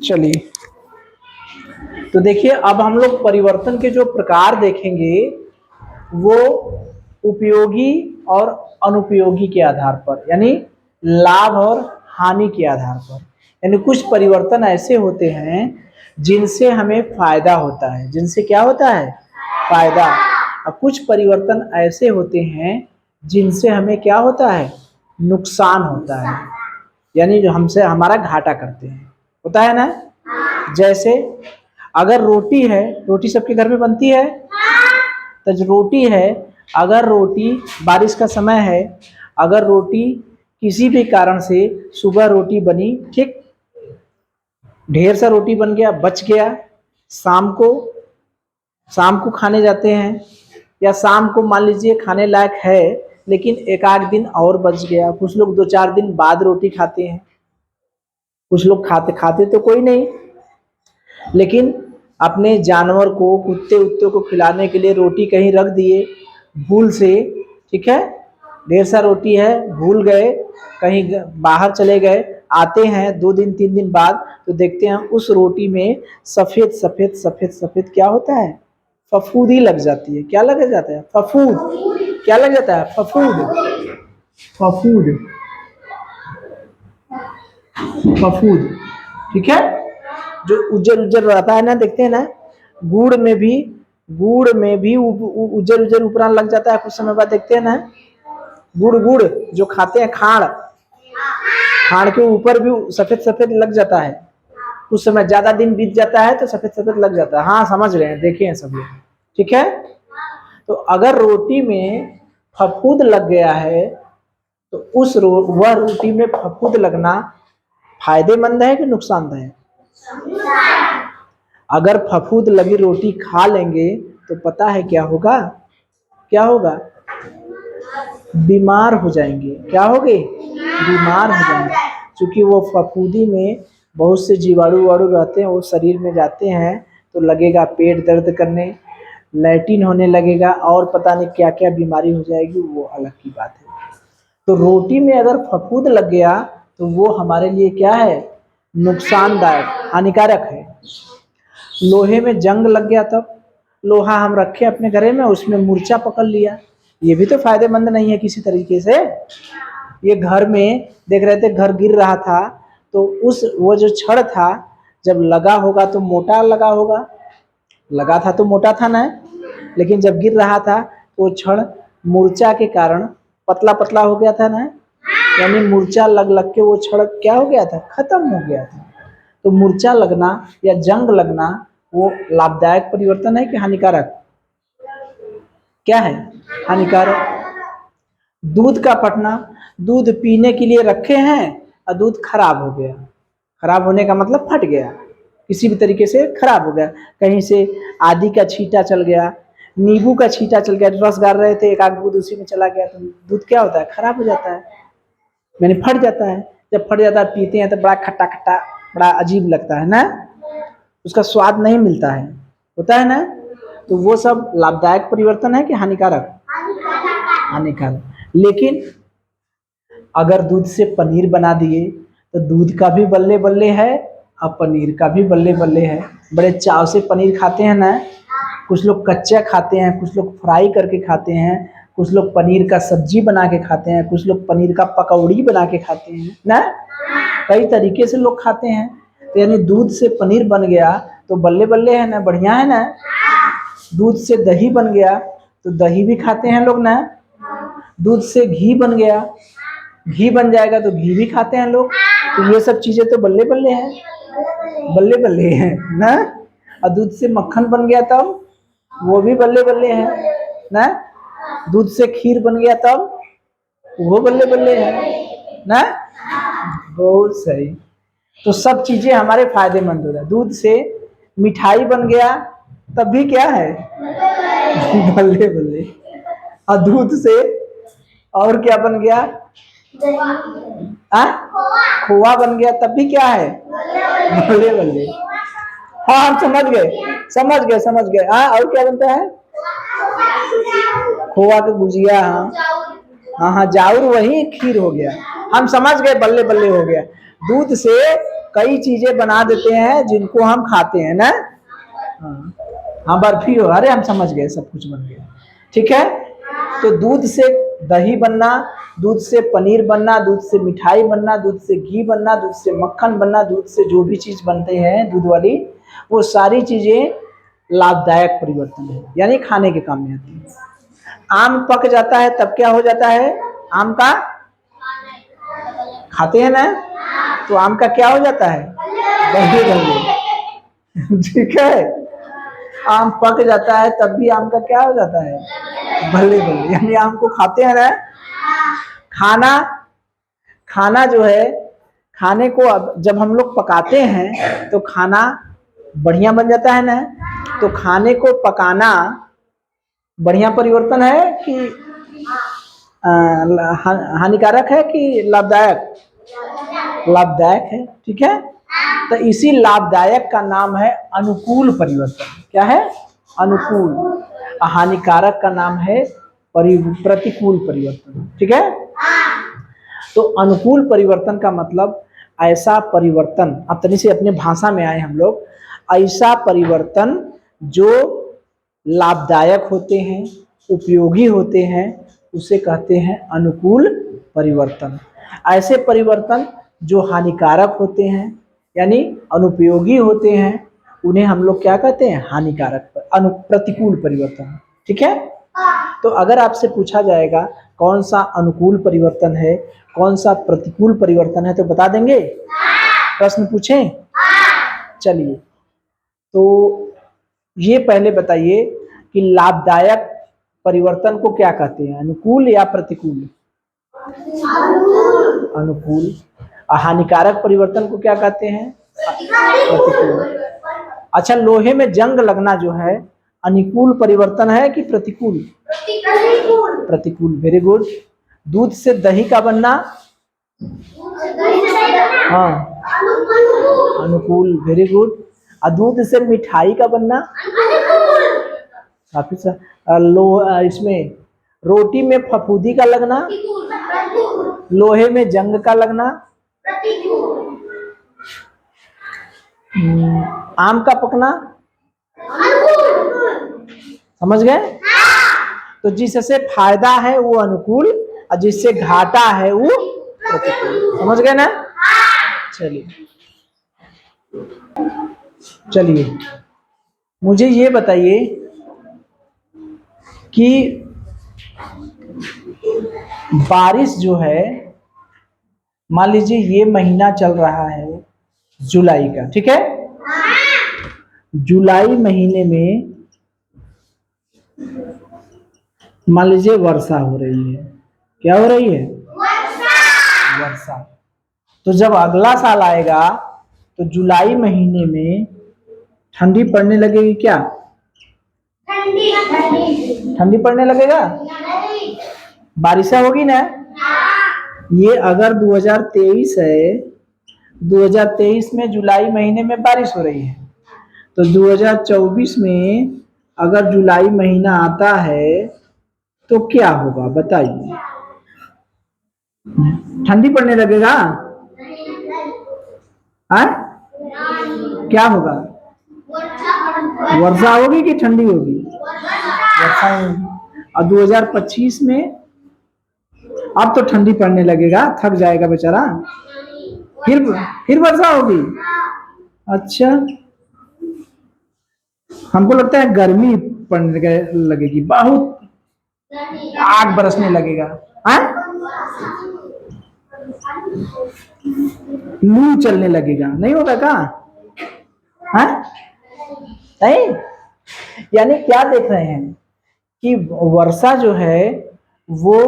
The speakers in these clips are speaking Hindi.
चलिए, तो देखिए अब हम लोग परिवर्तन के जो प्रकार देखेंगे वो उपयोगी और अनुपयोगी के आधार पर, यानी लाभ और हानि के आधार पर। यानी कुछ परिवर्तन ऐसे होते हैं जिनसे हमें फायदा होता है, जिनसे क्या होता है, फायदा। और कुछ परिवर्तन ऐसे होते हैं जिनसे हमें क्या होता है, नुकसान होता है, यानी जो हमसे हमारा घाटा करते हैं, होता है ना। जैसे अगर रोटी है, रोटी सबके घर में बनती है, तो जो रोटी है, अगर रोटी बारिश का समय है, अगर रोटी किसी भी कारण से सुबह रोटी बनी, ठीक, ढेर सा रोटी बन गया, बच गया, शाम को खाने जाते हैं, या शाम को मान लीजिए खाने लायक है लेकिन एक आध दिन और बच गया, कुछ लोग 2-4 दिन बाद रोटी खाते हैं, कुछ लोग खाते खाते तो कोई नहीं, लेकिन अपने जानवर को, कुत्ते उत्ते को खिलाने के लिए रोटी कहीं रख दिए भूल से, ठीक है, ढेर सा रोटी है, भूल गए, कहीं बाहर चले गए, आते हैं 2 दिन 3 दिन बाद तो देखते हैं उस रोटी में सफेद सफेद सफेद सफेद क्या होता है, फफूंदी लग जाती है। क्या लग जाता है, फफूंद। क्या लग जाता है, फफूंद। फफूंद, फफूंद, ठीक है। जो उज्जर उज्जर रहता है ना, देखते हैं ना, गुड़ में भी उज्जर उज्जर ऊपर लग जाता है, कुछ समय बाद देखते हैं ना, गुड़ जो खाते हैं, खाड़ के ऊपर भी सफेद सफेद लग जाता है, कुछ समय ज्यादा दिन बीत जाता है तो सफेद सफेद लग जाता है। हाँ समझ रहे हैं, देखे हैं सब, ठीक है। तो अगर रोटी में फफूंद लग गया है तो वह रोटी में फफूंद लगना फायदेमंद है कि नुकसानदायक? अगर फफूंद लगी रोटी खा लेंगे तो पता है क्या होगा, क्या होगा, बीमार हो जाएंगे। क्या होगे, बीमार हो जाएंगे, क्योंकि वो फफूंदी में बहुत से जीवाणु वाणु रहते हैं, वो शरीर में जाते हैं तो लगेगा पेट दर्द करने, लैट्रिन होने लगेगा, और पता नहीं क्या क्या बीमारी हो जाएगी, वो अलग की बात है। तो रोटी में अगर फफूंद लग गया तो वो हमारे लिए क्या है, नुकसानदायक, हानिकारक है। लोहे में जंग लग गया, तब लोहा हम रखे अपने घरे में, उसमें मूर्छा पकड़ लिया, ये भी तो फायदेमंद नहीं है किसी तरीके से। ये घर में देख रहे थे, घर गिर रहा था तो वो जो छड़ था जब लगा होगा तो मोटा लगा होगा, लगा था तो मोटा था ना, लेकिन जब गिर रहा था तो छड़ मूर्छा के कारण पतला पतला हो गया था ना, यानी मूर्छा लग लग के वो छड़ क्या हो गया था, खत्म हो गया था। तो मूर्छा लगना या जंग लगना वो लाभदायक परिवर्तन है कि हानिकारक? क्या है, हानिकारक। दूध का फटना, दूध पीने के लिए रखे हैं और दूध खराब हो गया, खराब होने का मतलब फट गया, किसी भी तरीके से खराब हो गया, कहीं से आदि का छींटा चल गया, नींबू का छींटा चल गया, रस गार रहे थे, एक आध बूंद उसी में चला गया, तो दूध क्या होता है, खराब हो जाता है, मैंने फट जाता है। जब फट जाता है पीते हैं तो बड़ा खट्टा खट्टा, बड़ा अजीब लगता है ना, उसका स्वाद नहीं मिलता है, होता है ना। तो वो सब लाभदायक परिवर्तन है कि हानिकारक? हानिकारक। लेकिन अगर दूध से पनीर बना दिए तो दूध का भी बल्ले बल्ले है और पनीर का भी बल्ले बल्ले है, बड़े चाव से पनीर खाते हैं ना, कुछ लोग कच्चा खाते हैं, कुछ लोग फ्राई करके खाते हैं, कुछ लोग पनीर का सब्जी बना के खाते हैं, कुछ लोग पनीर का पकौड़ी बना के खाते हैं ना, कई तरीके से लोग खाते हैं। तो यानी दूध से पनीर बन गया तो बल्ले बल्ले है ना, बढ़िया है ना। दूध से दही बन गया तो दही भी खाते हैं लोग ना। दूध से घी बन गया, घी बन जाएगा तो घी भी खाते हैं लोग। तो ये सब चीजें तो बल्ले बल्ले हैं, बल्ले बल्ले हैं ना। और दूध से मक्खन बन गया तब वो भी बल्ले बल्ले हैं ना। दूध से खीर बन गया तब वो बल्ले बल्ले है ना। बहुत सही। तो सब चीजें हमारे फायदेमंद हो रहा है। दूध से मिठाई बन गया तब भी क्या है, बल्ले बल्ले। और दूध से और क्या बन गया, खोआ बन गया तब भी क्या है, बल्ले बल्ले। हाँ हम समझ गए समझ गए समझ गए। हाँ और क्या बनता है, खोआ के गुजिया। हाँ हाँ हाँ जाऊर, वही खीर हो गया, हम समझ गए, बल्ले बल्ले हो गया। दूध से कई चीजें बना देते हैं जिनको हम खाते हैं ना। हाँ हाँ, बर्फी हो, अरे हम समझ गए, सब कुछ बन गया। ठीक है, तो दूध से दही बनना, दूध से पनीर बनना, दूध से मिठाई बनना, दूध से घी बनना, दूध से मक्खन बनना, दूध से जो भी चीज बनते हैं दूध वाली, वो सारी चीजें लाभदायक परिवर्तन है, यानी खाने के काम में आती है। आम पक जाता है तब क्या हो जाता है, आम का खाते हैं ना, तो आम का क्या हो जाता है, बल्ले बल्ले। ठीक है, आम पक जाता है तब भी आम का क्या हो जाता है, बल्ले बल्ले, यानी आम को खाते हैं ना। खाना, खाना जो है, खाने को अब जब हम लोग पकाते हैं तो खाना बढ़िया बन जाता है ना। तो खाने को पकाना बढ़िया परिवर्तन है कि हानिकारक है कि लाभदायक, लाभदायक है। ठीक है, तो इसी लाभदायक का नाम है अनुकूल परिवर्तन। क्या है, अनुकूल। हानिकारक का नाम है प्रतिकूल परिवर्तन। ठीक है, तो अनुकूल परिवर्तन का मतलब ऐसा परिवर्तन, अब तनी से अपने भाषा में आए हम लोग, ऐसा परिवर्तन जो लाभदायक होते हैं, उपयोगी होते हैं, उसे कहते हैं अनुकूल परिवर्तन। ऐसे परिवर्तन जो हानिकारक होते हैं यानी अनुपयोगी होते हैं, उन्हें हम लोग क्या कहते हैं, हानिकारक प्रतिकूल परिवर्तन। ठीक है, तो अगर आपसे पूछा जाएगा कौन सा अनुकूल परिवर्तन है, कौन सा प्रतिकूल परिवर्तन है, तो बता देंगे, प्रश्न पूछें। चलिए, तो ये पहले बताइए कि लाभदायक परिवर्तन को क्या कहते हैं, अनुकूल या प्रतिकूल, अनुकूल। हानिकारक परिवर्तन को क्या कहते हैं, प्रतिकूल। अच्छा, लोहे में जंग लगना जो है अनुकूल परिवर्तन है कि प्रतिकूल, प्रतिकूल। Very good. दूध से दही का बनना, हाँ, अनुकूल। Very good. और दूध से मिठाई का बनना, काफी इसमें रोटी में फफूंदी का लगना, लोहे में जंग का लगना, आम का पकना, समझ गए। तो जिससे फायदा है वो अनुकूल और जिससे घाटा है वो प्रतिकूल। समझ गए ना। चलिए चलिए, मुझे ये बताइए कि बारिश जो है, मान लीजिए ये महीना चल रहा है जुलाई का, ठीक है। जुलाई महीने में मान लीजिए वर्षा हो रही है। क्या हो रही है, वर्षा। तो जब अगला साल आएगा तो जुलाई महीने में ठंडी पड़ने लगेगी क्या, ठंडी पड़ने लगेगा, बारिशा होगी ना। ये अगर 2023 है, 2023 में जुलाई महीने में बारिश हो रही है, तो 2024 में अगर जुलाई महीना आता है तो क्या होगा बताइए, ठंडी पड़ने लगेगा, हाँ? क्या होगा, वर्षा होगी कि ठंडी होगी, वर्षा होगी। और 2025 में अब तो ठंडी पड़ने लगेगा, थक जाएगा बेचारा, फिर वर्षा होगी। अच्छा, हमको लगता है गर्मी पड़ने लगेगी, बहुत आग बरसने लगेगा, हाँ? लू चलने लगेगा, नहीं होगा क्या, हाँ? नहीं, यानी क्या देख रहे हैं कि वर्षा जो है वो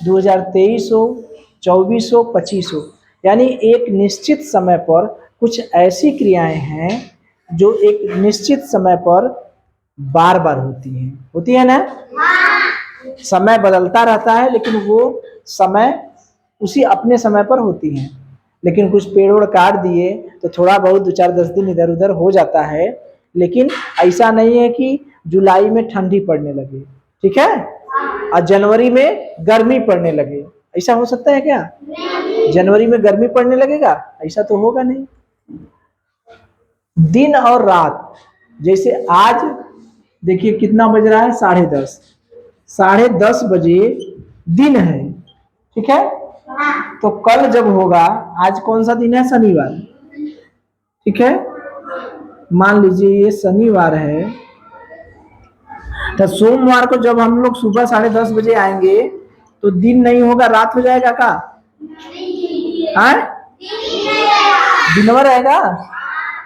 2023 हो, 24 हो, 25 हो, यानी एक निश्चित समय पर कुछ ऐसी क्रियाएं हैं जो एक निश्चित समय पर बार बार होती है ना। समय बदलता रहता है लेकिन वो समय उसी अपने समय पर होती हैं। लेकिन कुछ पेड़ काट दिए तो थोड़ा बहुत 2-4-10 दिन इधर उधर हो जाता है, लेकिन ऐसा नहीं है कि जुलाई में ठंडी पड़ने लगे, ठीक है, और जनवरी में गर्मी पड़ने लगे। ऐसा हो सकता है क्या, जनवरी में गर्मी पड़ने लगेगा, ऐसा तो होगा नहीं। दिन और रात, जैसे आज देखिए कितना बज रहा है, 10:30, 10:30 बजे दिन है, ठीक है। तो कल जब होगा, आज कौन सा दिन है, शनिवार, ठीक है। मान लीजिए ये शनिवार है, तो सोमवार को जब हम लोग सुबह 10:30 बजे आएंगे तो दिन नहीं होगा, रात हो जाएगा का, हाँ दिन भर रहेगा,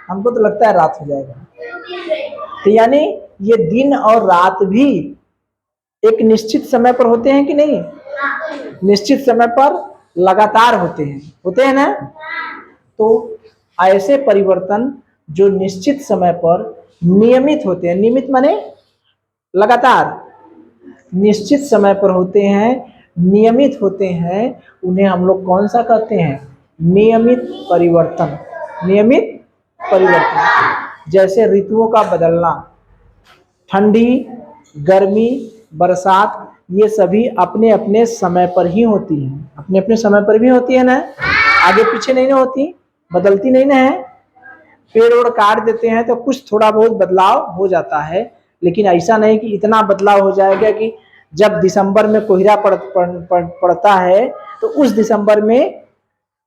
हमको तो लगता है रात हो जाएगा। तो यानी ये दिन और रात भी एक निश्चित समय पर होते हैं कि नहीं, निश्चित समय पर लगातार होते हैं ना। तो ऐसे परिवर्तन जो निश्चित समय पर नियमित होते हैं, नियमित माने लगातार, निश्चित समय पर होते हैं, नियमित होते हैं, उन्हें हम लोग कौन सा कहते हैं, नियमित परिवर्तन। नियमित परिवर्तन जैसे ऋतुओं का बदलना, ठंडी, गर्मी, बरसात, ये सभी अपने अपने समय पर ही होती हैं, अपने अपने समय पर भी होती है ना, आगे पीछे नहीं ना होती, बदलती नहीं ना है। पेड़ ओड़ काट देते हैं तो कुछ थोड़ा बहुत बदलाव हो जाता है, लेकिन ऐसा नहीं कि इतना बदलाव हो जाएगा कि जब दिसंबर में कोहरा पड़ता है तो उस दिसंबर में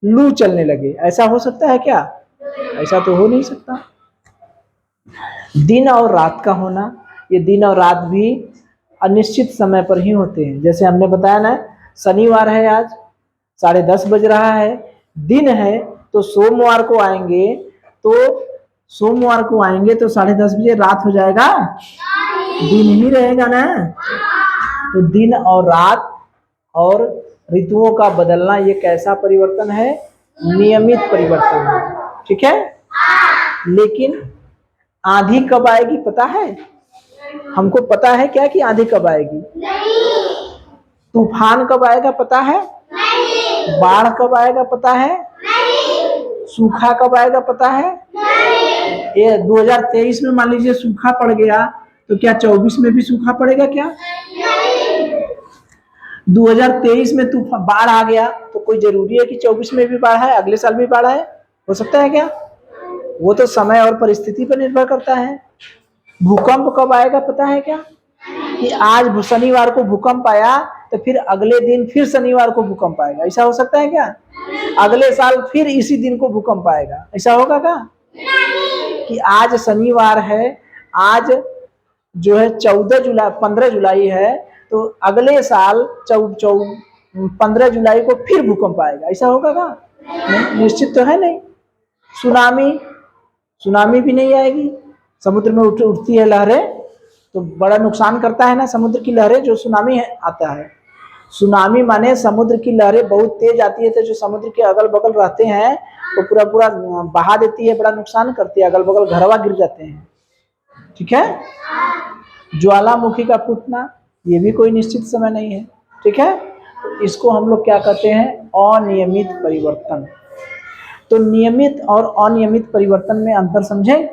लू चलने लगे, ऐसा हो सकता है क्या, ऐसा तो हो नहीं सकता। दिन और रात का होना, ये दिन और रात भी अनिश्चित समय पर ही होते हैं। जैसे हमने बताया ना, शनिवार है, आज 10:30 बज रहा है, दिन है, तो सोमवार को आएंगे तो 10:30 बजे रात हो जाएगा, दिन ही रहेगा ना। तो दिन और रात और ऋतुओं का बदलना ये कैसा परिवर्तन है, नियमित परिवर्तन है, ठीक है। लेकिन आंधी कब आएगी पता है, हमको पता है क्या कि आंधी कब आएगी, तूफान कब आएगा पता है, बाढ़ कब आएगा पता है, सूखा कब आएगा पता है। ये 2023 में मान लीजिए सूखा पड़ गया, तो क्या 24 में भी सूखा पड़ेगा क्या, 2023 में तूफान बाढ़ आ गया तो कोई जरूरी है कि 24 में भी बाढ़ है, अगले साल भी बाढ़ है, हो सकता है क्या, वो तो समय और परिस्थिति पर निर्भर करता है। भूकंप कब आएगा पता है क्या, कि आज शनिवार को भूकंप आया तो फिर अगले दिन फिर शनिवार को भूकंप आएगा, ऐसा हो सकता है क्या, अगले साल फिर इसी दिन को भूकंप आएगा, ऐसा होगा क्या, कि आज शनिवार है, आज जो है 15 जुलाई है, तो अगले साल 15 जुलाई को फिर भूकंप आएगा, ऐसा होगा क्या, नहीं, निश्चित तो है नहीं। सुनामी भी नहीं आएगी, समुद्र में उठती है लहरें तो बड़ा नुकसान करता है ना, समुद्र की लहरें, जो सुनामी है आता है, सुनामी माने समुद्र की लहरें बहुत तेज आती है, तो जो समुद्र के अगल बगल रहते हैं वो पूरा बहा देती है, बड़ा नुकसान करती है, अगल बगल घरवा गिर जाते हैं, ठीक है। ज्वालामुखी का फूटना, ये भी कोई निश्चित समय नहीं है, ठीक है। तो इसको हम लोग क्या कहते हैं, अनियमित परिवर्तन। तो नियमित और अनियमित परिवर्तन में अंतर समझें।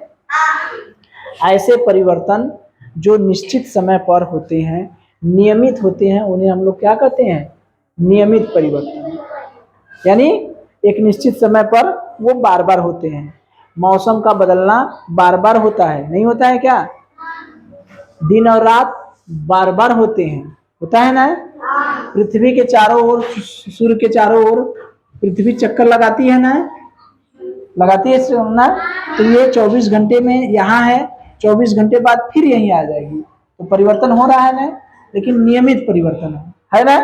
ऐसे परिवर्तन जो निश्चित समय पर होते हैं, नियमित होते हैं, उन्हें हम लोग क्या कहते हैं, नियमित परिवर्तन। यानी एक निश्चित समय पर वो बार बार होते हैं। मौसम का बदलना बार बार होता है, नहीं होता है क्या, दिन और रात बार बार होते हैं, होता है ना। पृथ्वी के चारों ओर, सूर्य के चारों ओर पृथ्वी चक्कर लगाती है ना, लगाती है ना। तो ये 24 घंटे में यहाँ है, 24 घंटे बाद फिर यहीं आ जाएगी, तो परिवर्तन हो रहा है ना, लेकिन नियमित परिवर्तन है ना।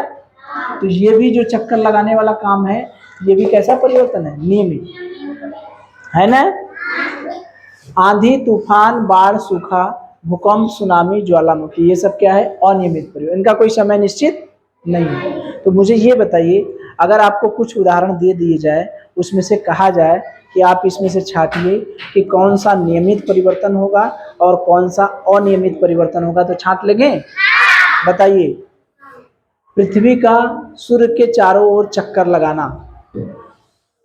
तो ये भी जो चक्कर लगाने वाला काम है, ये भी कैसा परिवर्तन है, नियमित है ना। आंधी, तूफान, बाढ़, सूखा, भूकंप, सुनामी, ज्वालामुखी, ये सब क्या है, अनियमित परिवर्तन, इनका कोई समय निश्चित नहीं है। तो मुझे ये बताइए, अगर आपको कुछ उदाहरण दे दिए जाए, उसमें से कहा जाए कि आप इसमें से छांटिए कि कौन सा नियमित परिवर्तन होगा और कौन सा अनियमित परिवर्तन होगा, तो छांट लेंगे, बताइए। पृथ्वी का सूर्य के चारों ओर चक्कर लगाना,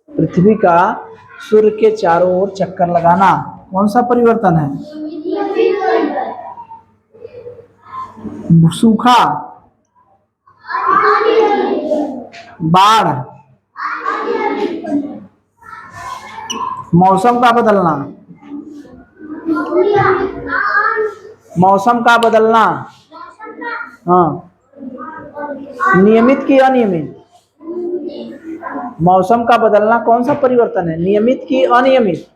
पृथ्वी का सूर्य के चारों ओर चक्कर लगाना कौन सा परिवर्तन है, सूखा, बाढ़, मौसम का बदलना, मौसम का बदलना। हाँ, नियमित की अनियमित? मौसम का बदलना कौन सा परिवर्तन है, नियमित की अनियमित?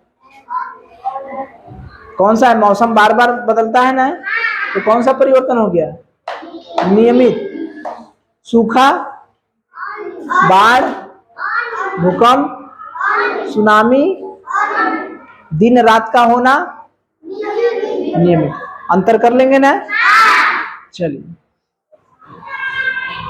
कौन सा है? मौसम बार बार बदलता है ना, तो कौन सा परिवर्तन हो गया? नियमित। सूखा, बाढ़, भूकंप, सुनामी, दिन रात का होना, नियमित। अंतर कर लेंगे ना? चलिए।